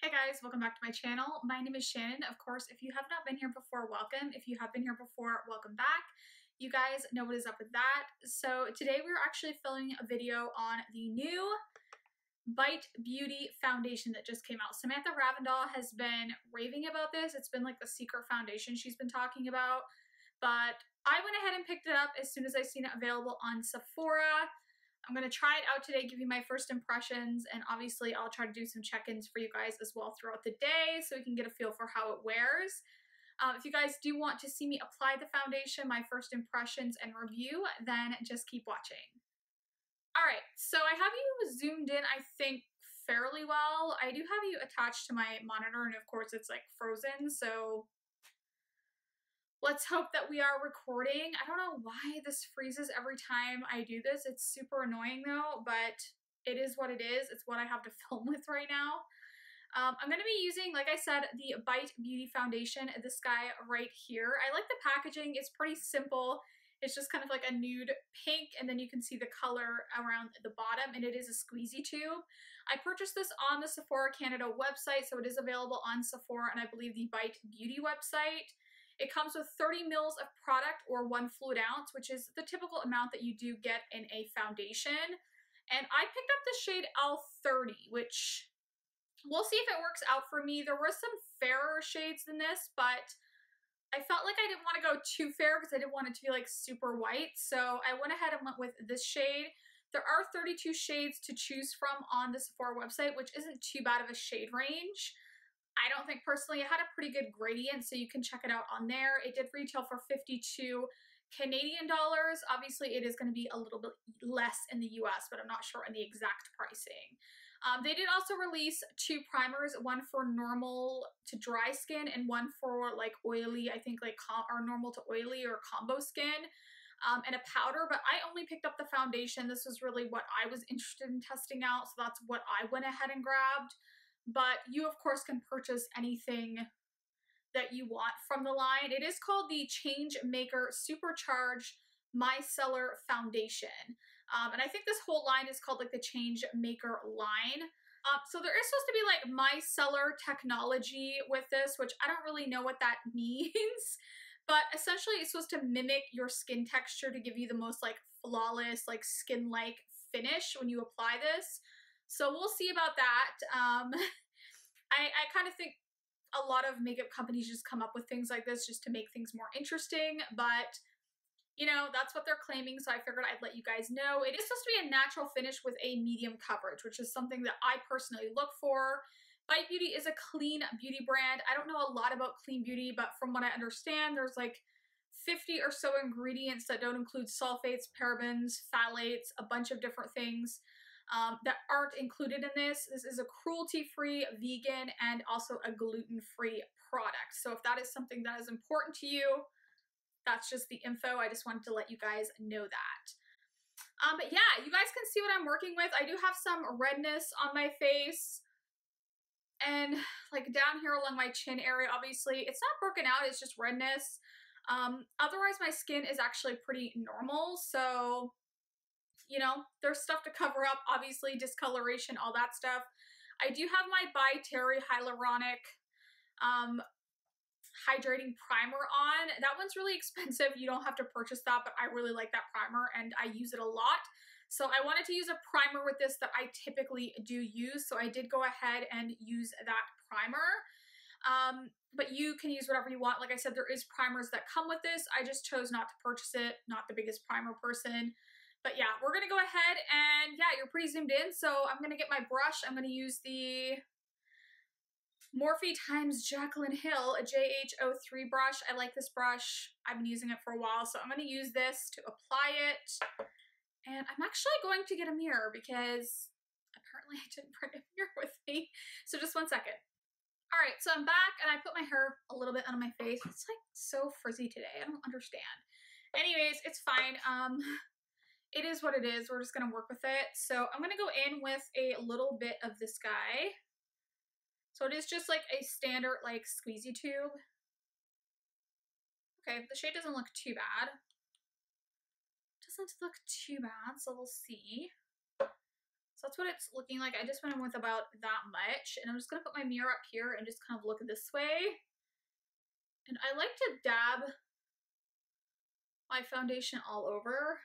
Hey guys, welcome back to my channel. My name is Shannon. Of course, if you have not been here before, welcome. If you have been here before, welcome back. You guys know what is up with that. So today we're actually filming a video on the new Bite Beauty foundation that just came out. Samantha Ravndal has been raving about this. It's been like the secret foundation she's been talking about. But I went ahead and picked it up as soon as I seen it available on Sephora. I'm going to try it out today, give you my first impressions, and obviously I'll try to do some check-ins for you guys as well throughout the day so you can get a feel for how it wears. If you guys do want to see me apply the foundation, my first impressions and review, then just keep watching. Alright, so I have you zoomed in, I think, fairly well. I do have you attached to my monitor, and of course it's like frozen, so let's hope that we are recording. I don't know why this freezes every time I do this. It's super annoying though, but it is what it is. It's what I have to film with right now. I'm going to be using, like I said, the Bite Beauty foundation, this guy right here. I like the packaging. It's pretty simple. It's just kind of like a nude pink, and then you can see the color around the bottom, and it is a squeezy tube. I purchased this on the Sephora Canada website, so it is available on Sephora and I believe the Bite Beauty website. It comes with 30 mils of product, or 1 fluid ounce, which is the typical amount that you do get in a foundation. And I picked up the shade L30, which we'll see if it works out for me. There were some fairer shades than this, but I felt like I didn't want to go too fair because I didn't want it to be like super white. So I went ahead and went with this shade. There are 32 shades to choose from on the Sephora website, which isn't too bad of a shade range. I don't think personally it had a pretty good gradient, so you can check it out on there. It did retail for 52 Canadian dollars. Obviously, it is going to be a little bit less in the US, but I'm not sure on the exact pricing. They did also release 2 primers, one for normal to dry skin and one for like oily, I think like or normal to oily or combo skin, and a powder, but I only picked up the foundation. This was really what I was interested in testing out, so that's what I went ahead and grabbed. But you, of course, can purchase anything that you want from the line. It is called the Changemaker Supercharged Micellar Foundation. And I think this whole line is called like the Changemaker line. So there is supposed to be like micellar technology with this, which I don't really know what that means. But essentially it's supposed to mimic your skin texture to give you the most like flawless, like skin-like finish when you apply this. So we'll see about that. I kind of think a lot of makeup companies just come up with things like this just to make things more interesting, but you know, that's what they're claiming, so I figured I'd let you guys know. It is supposed to be a natural finish with a medium coverage, which is something that I personally look for. Bite Beauty is a clean beauty brand. I don't know a lot about clean beauty, but from what I understand, there's like 50 or so ingredients that don't include sulfates, parabens, phthalates, a bunch of different things that aren't included in this. This is a cruelty-free, vegan, and also a gluten-free product. So if that is something that is important to you, that's just the info. I just wanted to let you guys know that. But yeah, you guys can see what I'm working with. I do have some redness on my face and like down here along my chin area. Obviously, it's not broken out, it's just redness. Otherwise, my skin is actually pretty normal, so you know, there's stuff to cover up, obviously, discoloration, all that stuff. I do have my by Terry Hyaluronic Hydrating Primer on. That one's really expensive. You don't have to purchase that, but I really like that primer and I use it a lot. So I wanted to use a primer with this that I typically do use, so I did go ahead and use that primer. But you can use whatever you want. Like I said, there is primers that come with this. I just chose not to purchase it. Not the biggest primer person. But yeah, we're going to go ahead and yeah, you're pretty zoomed in. So I'm going to get my brush. I'm going to use the Morphe x Jaclyn Hill, a JH03 brush. I like this brush. I've been using it for a while. So I'm going to use this to apply it. And I'm actually going to get a mirror because apparently I didn't bring a mirror with me. So just one second. All right, so I'm back and I put my hair a little bit on my face. It's like so frizzy today. I don't understand. Anyways, it's fine. It is what it is. We're just going to work with it. So I'm going to go in with a little bit of this guy. So it is just like a standard like squeezy tube. Okay, the shade doesn't look too bad. Doesn't look too bad, so we'll see. So that's what it's looking like. I just went in with about that much, and I'm just gonna put my mirror up here and just kind of look this way. And I like to dab my foundation all over.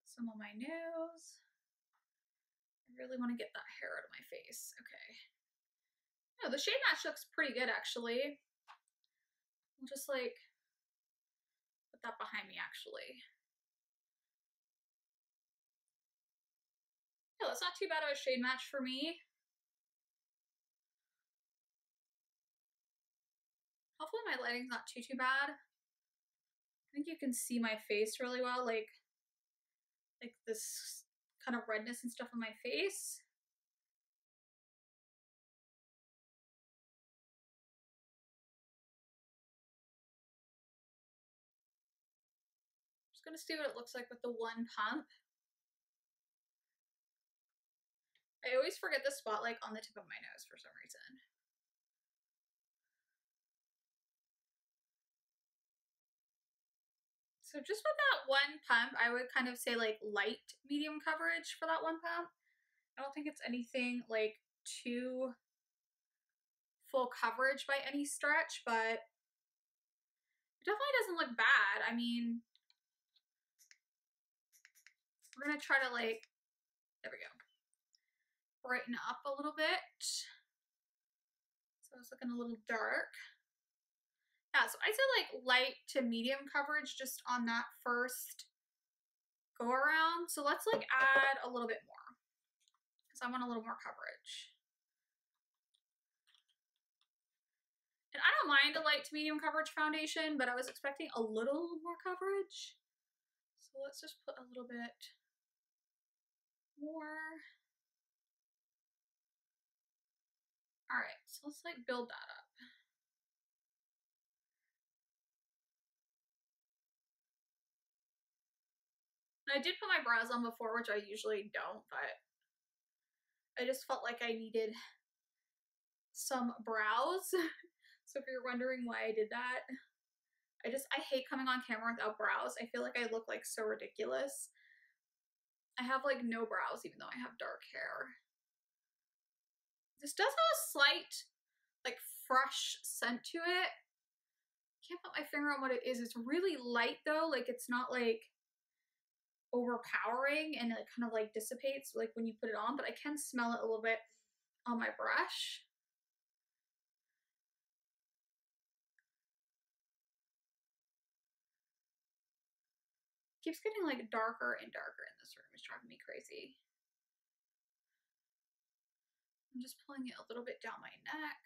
Some on my nose. I really want to get that hair out of my face. Okay. No, the shade match looks pretty good actually. I'll just like put that behind me actually. Yeah, that's not too bad of a shade match for me. Hopefully my lighting's not too bad. I think you can see my face really well, like this kind of redness and stuff on my face. Just gonna see what it looks like with the one pump. I always forget the spot like on the tip of my nose for some reason. So just with that one pump, I would kind of say like light medium coverage for that one pump. I don't think it's anything like too full coverage by any stretch, but it definitely doesn't look bad. I mean, we're gonna try to like, there we go, brighten up a little bit. So it's looking a little dark. Yeah, so I say like light to medium coverage just on that first go around. So let's like add a little bit more because I want a little more coverage. And I don't mind a light to medium coverage foundation, but I was expecting a little more coverage. So let's just put a little bit more. All right, so let's like build that up. I did put my brows on before, which I usually don't, but I just felt like I needed some brows. So if you're wondering why I did that, I hate coming on camera without brows. I feel like I look like so ridiculous. I have like no brows even though I have dark hair. This does have a slight like fresh scent to it. Can't put my finger on what it is. It's really light though, like it's not like overpowering and it kind of like dissipates like when you put it on, but I can smell it a little bit on my brush. Keeps getting like darker and darker in this room. It's driving me crazy. I'm just pulling it a little bit down my neck.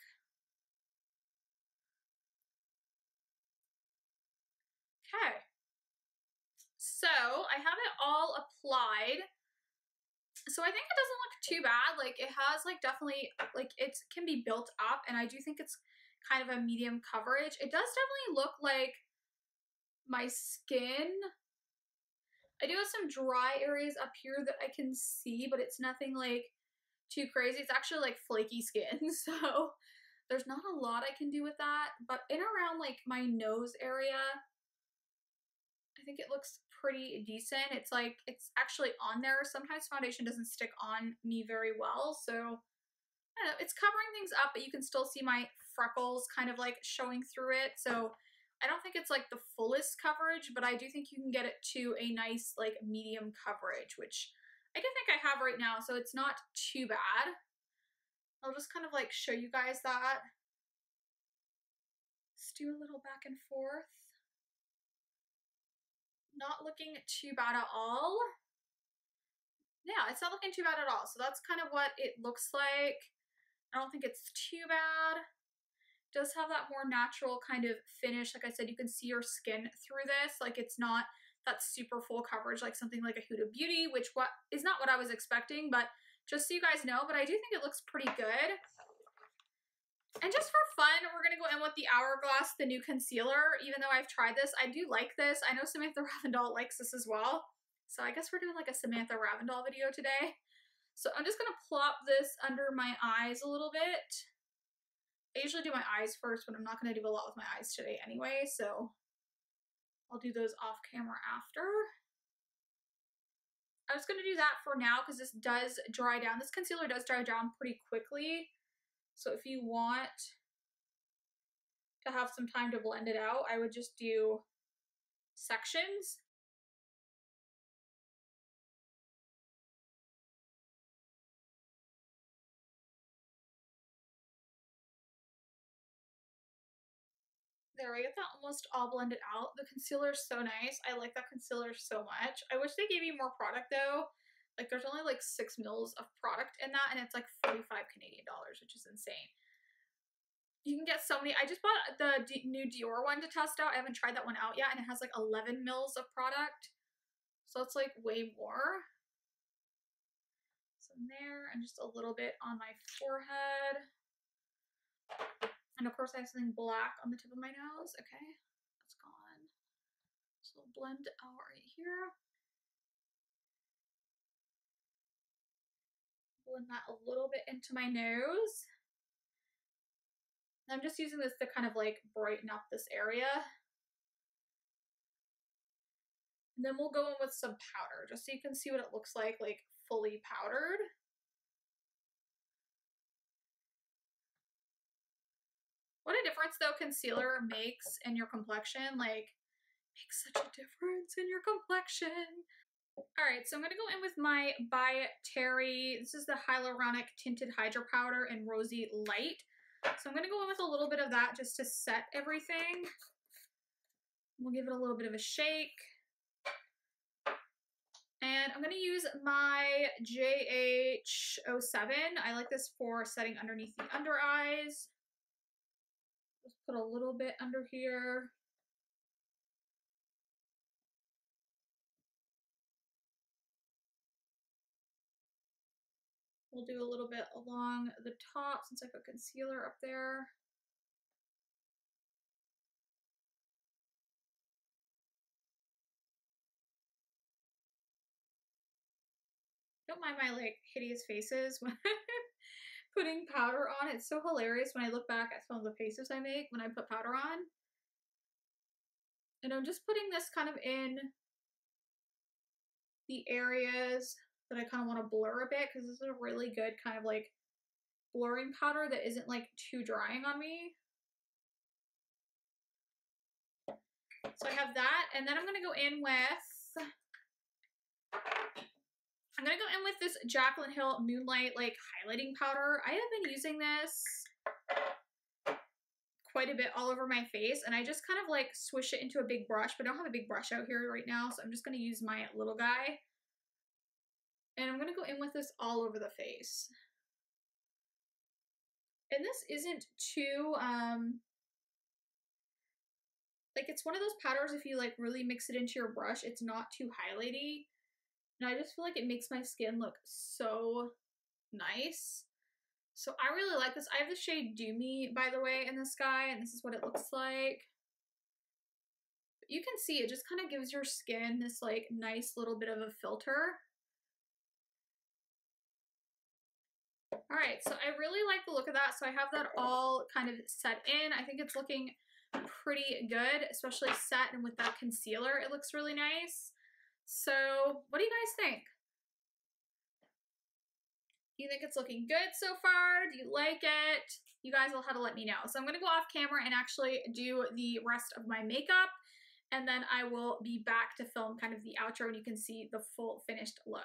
Okay. So I have it all applied. So I think it doesn't look too bad. Like it has like definitely like it can be built up, and I do think it's kind of a medium coverage. It does definitely look like my skin. I do have some dry areas up here that I can see, but it's nothing like too crazy. It's actually like flaky skin, so there's not a lot I can do with that. But in around like my nose area, I think it looks pretty decent. It's like, it's actually on there. Sometimes foundation doesn't stick on me very well. So, I don't know, it's covering things up, but you can still see my freckles kind of like showing through it. So, I don't think it's like the fullest coverage, but I do think you can get it to a nice like medium coverage, which I do think I have right now. So, it's not too bad. I'll just kind of like show you guys that. Let's do a little back and forth. Not looking too bad at all. Yeah, it's not looking too bad at all. So that's kind of what it looks like. I don't think it's too bad. It does have that more natural kind of finish. Like I said, you can see your skin through this. Like it's not that super full coverage like something like a Huda Beauty, which is not what I was expecting, but just so you guys know, but I do think it looks pretty good. And just for fun, we're going to go in with the Hourglass, the new concealer. Even though I've tried this, I do like this. I know Samantha Ravindal likes this as well. So I guess we're doing like a Samantha Ravindal video today. So I'm just going to plop this under my eyes a little bit. I usually do my eyes first, but I'm not going to do a lot with my eyes today anyway. So I'll do those off camera after. I was going to do that for now because this does dry down. This concealer does dry down pretty quickly. So if you want to have some time to blend it out, I would just do sections. There, I get that almost all blended out. The concealer is so nice. I like that concealer so much. I wish they gave you more product though. Like there's only like 6 mils of product in that and it's like 45 Canadian dollars, which is insane. You can get so many. I just bought the new Dior one to test out. I haven't tried that one out yet and it has like 11 mils of product. So it's like way more. Some there and just a little bit on my forehead. And of course I have something black on the tip of my nose. Okay, that's gone. So we'll blend out right here. Blend that a little bit into my nose. I'm just using this to kind of like brighten up this area. And then we'll go in with some powder just so you can see what it looks like fully powdered. What a difference though concealer makes in your complexion. Like, makes such a difference in your complexion. Alright, so I'm going to go in with my by Terry. This is the Hyaluronic Tinted Hydra Powder in Rosy Light. So I'm going to go in with a little bit of that just to set everything. We'll give it a little bit of a shake. And I'm going to use my JH07. I like this for setting underneath the under eyes. Just put a little bit under here. We'll do a little bit along the top since I put concealer up there. Don't mind my like hideous faces when putting powder on. It's so hilarious when I look back at some of the faces I make when I put powder on. And I'm just putting this kind of in the areas that I kind of want to blur a bit because this is a really good kind of like blurring powder that isn't like too drying on me. So I have that, and then I'm going to go in with this Jaclyn Hill Moonlight like highlighting powder. I have been using this quite a bit all over my face, and I just kind of like swish it into a big brush, but I don't have a big brush out here right now, so I'm just going to use my little guy. And I'm going to go in with this all over the face. And this isn't too, like it's one of those powders if you like really mix it into your brush, it's not too highlighty. And I just feel like it makes my skin look so nice. So I really like this. I have the shade Do Me, by the way, in the Sky, and this is what it looks like. But you can see it just kind of gives your skin this like nice little bit of a filter. All right, so I really like the look of that. So I have that all kind of set in. I think it's looking pretty good, especially set and with that concealer. It looks really nice. So what do you guys think? Do you think it's looking good so far? Do you like it? You guys will have to let me know. So I'm going to go off camera and actually do the rest of my makeup. And then I will be back to film kind of the outro and you can see the full finished look.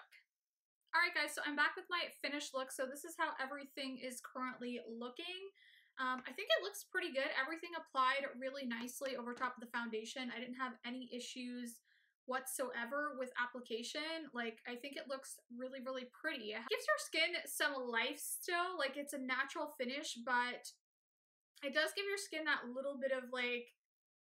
Alright guys, so I'm back with my finished look. So this is how everything is currently looking. I think it looks pretty good. Everything applied really nicely over top of the foundation. I didn't have any issues whatsoever with application. Like, I think it looks really, really pretty. It gives your skin some life still. Like, it's a natural finish, but it does give your skin that little bit of like,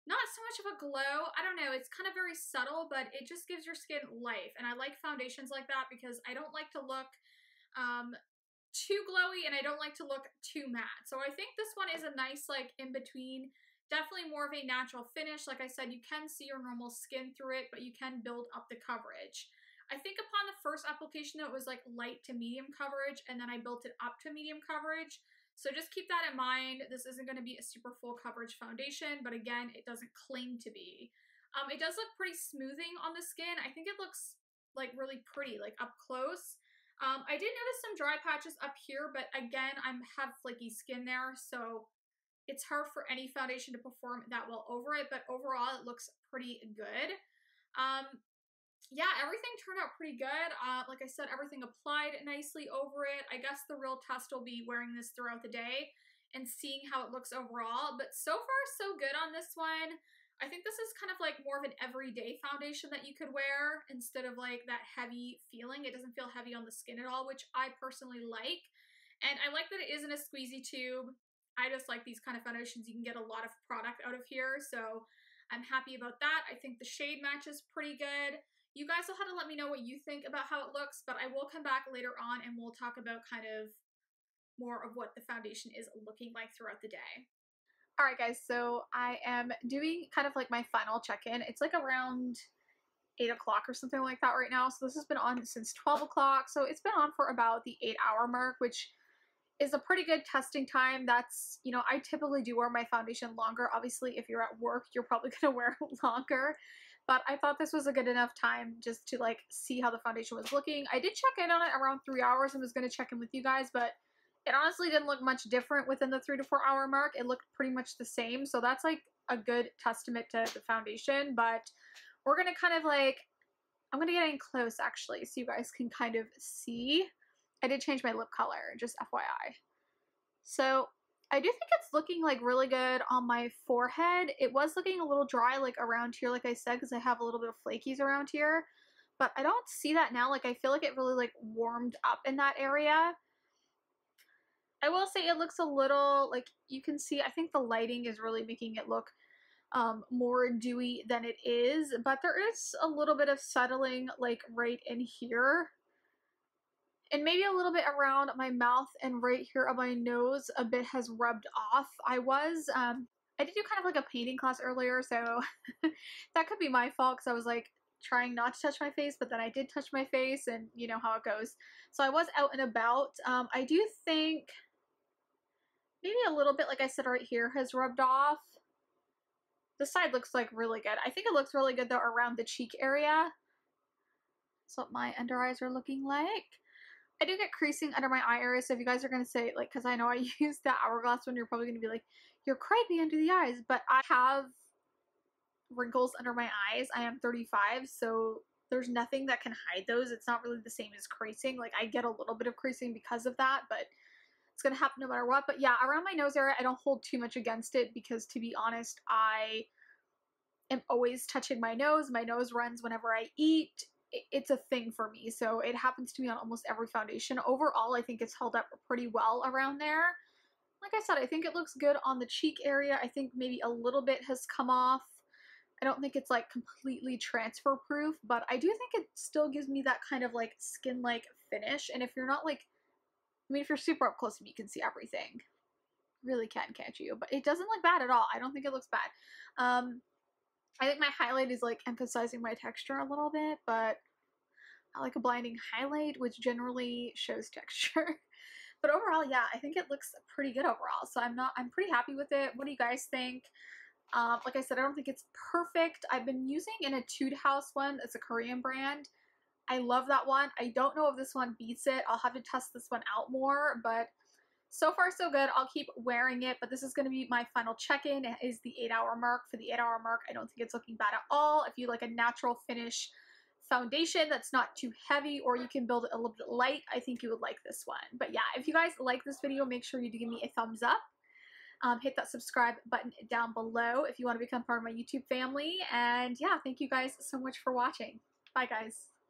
not so much of a glow. I don't know. It's kind of very subtle, but it just gives your skin life. And I like foundations like that because I don't like to look too glowy and I don't like to look too matte. So I think this one is a nice like in between. Definitely more of a natural finish. Like I said, you can see your normal skin through it, but you can build up the coverage. I think upon the first application though, it was like light to medium coverage and then I built it up to medium coverage. So just keep that in mind. This isn't going to be a super full coverage foundation, but again, it doesn't claim to be. It does look pretty smoothing on the skin. I think it looks like really pretty, like up close. I did notice some dry patches up here, but again, I have flaky skin there, so it's hard for any foundation to perform that well over it, but overall it looks pretty good. Yeah, everything turned out pretty good. Like I said, everything applied nicely over it. I guess the real test will be wearing this throughout the day and seeing how it looks overall, but so far so good on this one. I think this is kind of like more of an everyday foundation that you could wear instead of like that heavy feeling. It doesn't feel heavy on the skin at all, which I personally like. And I like that it is in a squeezy tube. I just like these kind of foundations. You can get a lot of product out of here, so I'm happy about that. I think the shade matches pretty good. You guys will have to let me know what you think about how it looks, but I will come back later on and we'll talk about kind of more of what the foundation is looking like throughout the day. Alright guys, so I am doing kind of like my final check-in. It's like around 8 o'clock or something like that right now. So this has been on since 12 o'clock. So it's been on for about the 8-hour mark, which is a pretty good testing time. That's, you know, I typically do wear my foundation longer. Obviously, if you're at work, you're probably going to wear it longer. But I thought this was a good enough time just to like see how the foundation was looking. I did check in on it around 3 hours and was going to check in with you guys, but it honestly didn't look much different within the 3 to 4 hour mark. It looked pretty much the same. So that's like a good testament to the foundation. But we're going to kind of like, I'm going to get in close actually so you guys can kind of see. I did change my lip color, just FYI. So I do think it's looking like really good on my forehead. It was looking a little dry like around here, like I said, because I have a little bit of flakies around here. But I don't see that now. Like I feel like it really like warmed up in that area. I will say it looks a little, like you can see, I think the lighting is really making it look more dewy than it is. But there is a little bit of settling like right in here. And maybe a little bit around my mouth and right here on my nose, a bit has rubbed off. I did do kind of like a painting class earlier, so that could be my fault because I was like trying not to touch my face, but then I did touch my face and you know how it goes. So I was out and about. I do think maybe a little bit, like I said, right here has rubbed off. This side looks like really good. I think it looks really good though around the cheek area. That's what my under eyes are looking like. I do get creasing under my eye area, so if you guys are going to say, like, because I know I use the hourglass one, you're probably going to be like, you're crepey under the eyes, but I have wrinkles under my eyes. I am 35, so there's nothing that can hide those. It's not really the same as creasing. Like, I get a little bit of creasing because of that, but it's going to happen no matter what. But yeah, around my nose area, I don't hold too much against it because, to be honest, I am always touching my nose. My nose runs whenever I eat. It's a thing for me, so it happens to me on almost every foundation. Overall, I think it's held up pretty well around there. Like I said, I think it looks good on the cheek area. I think maybe a little bit has come off. I don't think it's like completely transfer proof, but I do think it still gives me that kind of like skin-like finish. And if you're not like, I mean, if you're super up close to me, you can see everything. Really can, can't you? But it doesn't look bad at all. I don't think it looks bad. I think my highlight is like emphasizing my texture a little bit, but I like a blinding highlight, which generally shows texture. But overall, yeah, I think it looks pretty good overall. So I'm pretty happy with it. What do you guys think? Like I said, I don't think it's perfect. I've been using an Etude House one. It's a Korean brand. I love that one. I don't know if this one beats it. I'll have to test this one out more, but so far so good. I'll keep wearing it, but this is going to be my final check-in. It is the 8-hour mark. For the 8-hour mark, I don't think it's looking bad at all. If you like a natural finish foundation that's not too heavy, or you can build it a little bit light, I think you would like this one. But yeah, if you guys like this video, make sure you do give me a thumbs up. Hit that subscribe button down below if you want to become part of my YouTube family. And yeah, thank you guys so much for watching. Bye guys.